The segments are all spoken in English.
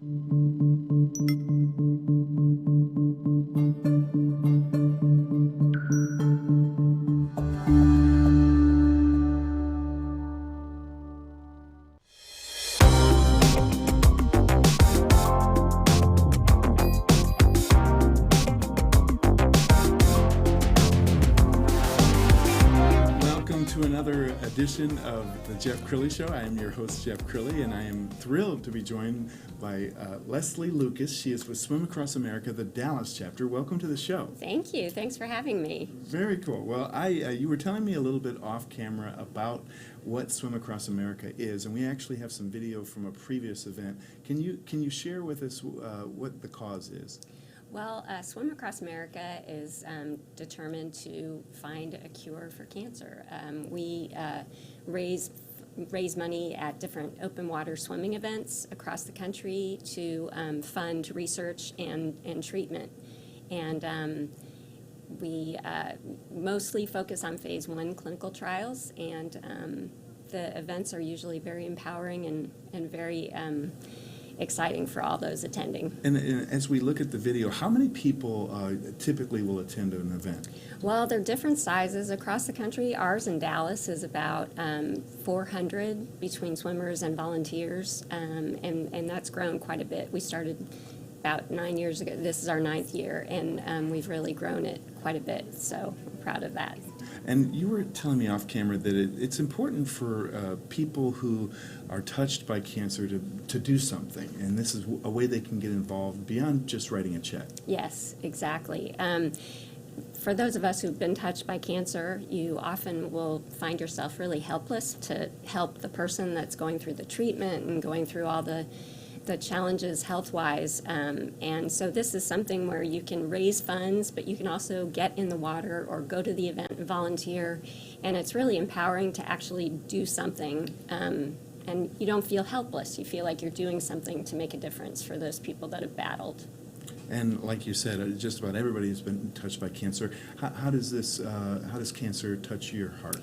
To another edition of the Jeff Crilley Show. I am your host, Jeff Crilley, and I am thrilled to be joined by Leslie Lucas. She is with Swim Across America, the Dallas chapter. Welcome to the show. Thank you. Thanks for having me. Very cool. Well, you were telling me a little bit off camera about what Swim Across America is, and we actually have some video from a previous event. Can you share with us what the cause is? Well, Swim Across America is determined to find a cure for cancer. We raise money at different open water swimming events across the country to fund research and treatment. And we mostly focus on phase 1 clinical trials, and the events are usually very empowering and very exciting for all those attending. And as we look at the video, how many people typically will attend an event? Well, they're different sizes across the country. Ours in Dallas is about 400 between swimmers and volunteers, and that's grown quite a bit. We started about 9 years ago. This is our 9th year, and we've really grown it quite a bit, so I'm proud of that. And you were telling me off camera that it's important for people who are touched by cancer to do something, and this is a way they can get involved beyond just writing a check. Yes, exactly. For those of us who've been touched by cancer, you often will find yourself really helpless to help the person that's going through the treatment and going through all the challenges health-wise, and so this is something where you can raise funds, but you can also get in the water or go to the event and volunteer, and it's really empowering to actually do something, and you don't feel helpless. You feel like you're doing something to make a difference for those people that have battled. And like you said, just about everybody has been touched by cancer. How does cancer touch your heart?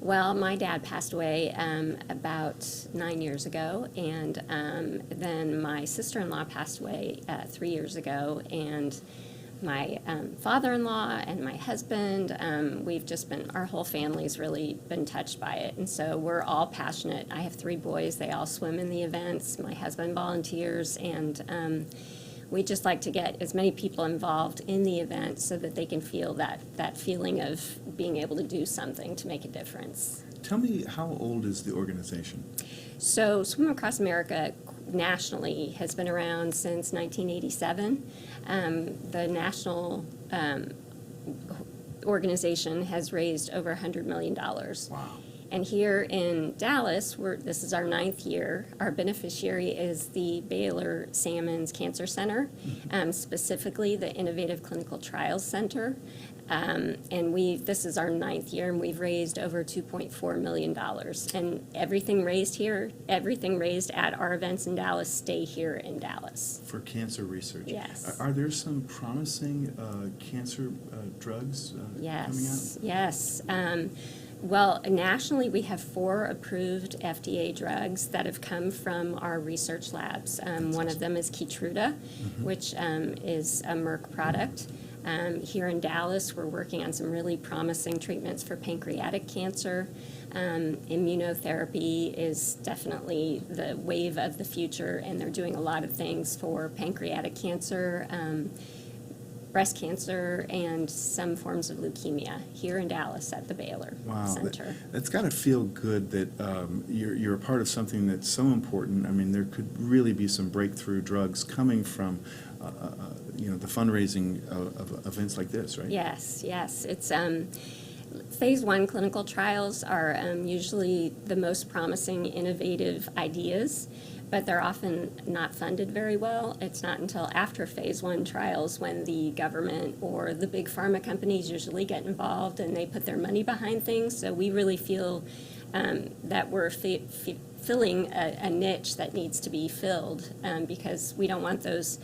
Well, my dad passed away about 9 years ago, and then my sister-in-law passed away 3 years ago, and my father-in-law and my husband, our whole family's really been touched by it, and so we're all passionate. I have 3 boys. They all swim in the events. My husband volunteers, and we just like to get as many people involved in the event so that they can feel that feeling of being able to do something to make a difference. Tell me, how old is the organization? So Swim Across America nationally has been around since 1987. The national organization has raised over $100 million. Wow. And here in Dallas, this is our 9th year. Our beneficiary is the Baylor Salmon's Cancer Center, specifically the Innovative Clinical Trials Center. And this is our 9th year, and we've raised over $2.4 million. And everything raised at our events in Dallas stay here in Dallas. For cancer research? Yes. Are there some promising cancer drugs coming out? Yes. Well, nationally, we have 4 approved FDA drugs that have come from our research labs. One of them is Keytruda, which is a Merck product. Here in Dallas, we're working on some really promising treatments for pancreatic cancer. Immunotherapy is definitely the wave of the future, and they're doing a lot of things for pancreatic cancer, breast cancer, and some forms of leukemia here in Dallas at the Baylor Center. That's got to feel good that you're a part of something that's so important. I mean, there could really be some breakthrough drugs coming from the fundraising of events like this, right? Yes. It's phase 1 clinical trials are usually the most promising, innovative ideas, but they're often not funded very well. It's not until after phase 1 trials when the government or the big pharma companies usually get involved and they put their money behind things. So we really feel that we're filling a niche that needs to be filled, because we don't want those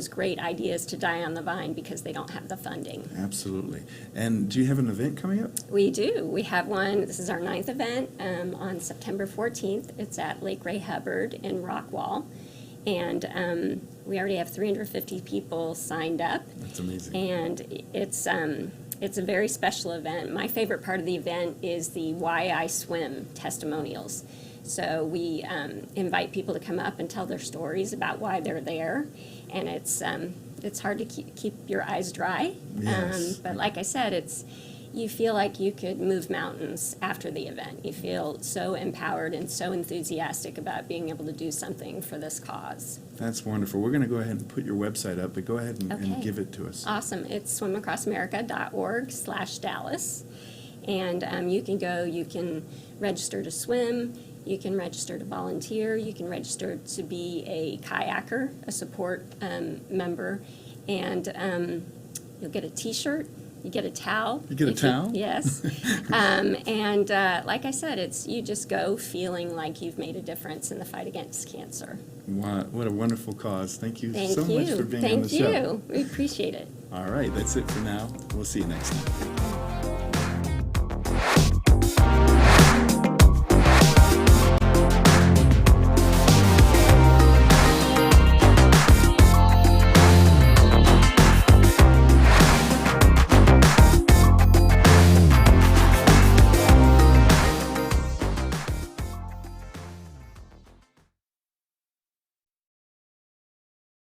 great ideas to die on the vine because they don't have the funding. Absolutely. And do you have an event coming up? We do. We have one. This is our 9th event on September 14th. It's at Lake Ray Hubbard in Rockwall. And we already have 350 people signed up. That's amazing. And it's a very special event. My favorite part of the event is the Why I Swim testimonials. So we invite people to come up and tell their stories about why they're there. And it's hard to keep your eyes dry. Yes. But like I said, you feel like you could move mountains after the event. You feel so empowered and so enthusiastic about being able to do something for this cause. That's wonderful. We're going to go ahead and put your website up, but go ahead and Okay. give it to us. Awesome. It's swimacrossamerica.org/Dallas. And you can go, you can register to swim, you can register to volunteer, you can register to be a kayaker, a support member, and you'll get a T-shirt. You get a towel. You get a towel? Yes. And like I said, you just go feeling like you've made a difference in the fight against cancer. Wow, what a wonderful cause. Thank you Thank so you. much for being on Thank the show. you. We appreciate it. All right, that's it for now. We'll see you next time.